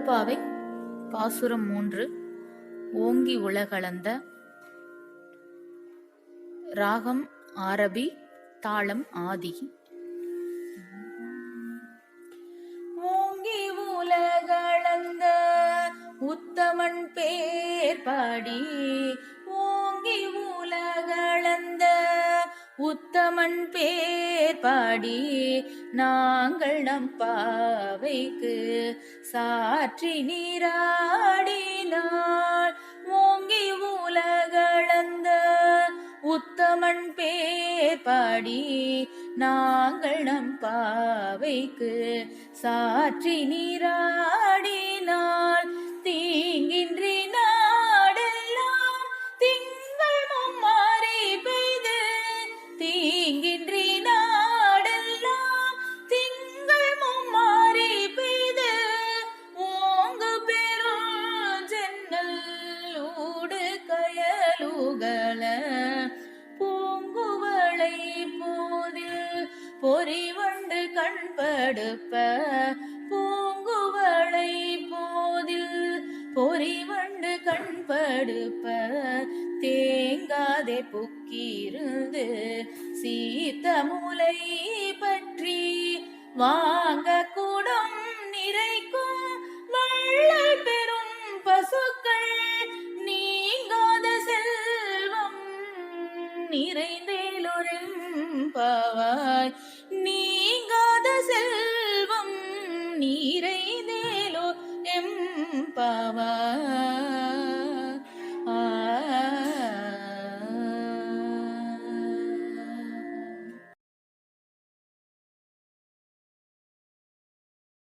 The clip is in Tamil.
திருப்பாவை பாசுரம் 3. ஓங்கி உலகளந்த. ராகம் ஆரபி, தாளம் ஆதி. ஓங்கி உலகளந்த உத்தமன் பேர் பாடி, ஓங்கி உலகளந்த உத்தமன் பேர் பாடி, நாங்கள் நம் பாவைக்கு சாற்றி நீராடினாள். ஓங்கி உலகளந்த உத்தமன் பேர் பாடி, நாங்கள் நம் பாவைக்கு சாற்றி நீராடினாள். தீங்கின்றி நாடெல்லாம் திங்கள் மும்மாரி பெய்து, தீங்கின்றி நாடெல்லாம் திங்கள் மும்மாரி பெய்து, ஓங்கு பெரும் ஜன்னல் ஊடு கயலுகள பூங்குவளை போதில் பொறிவண்டு கண்படுப்ப, பூங்குவளை போதில் பொறிவண்டு கண்படுப்ப, தேங்காதே புக்கிருந்து சீத்த முலை பற்றி, வாங்க கூடம் நிறைக்கும் வள்ளல் பெரும் பசுக்கள், நீங்காத செல்வம் நிறைந்தேலொரெம்பாவாய், நீங்காத செல்வம் நிறைந்தேலோ எம்பாவாய்.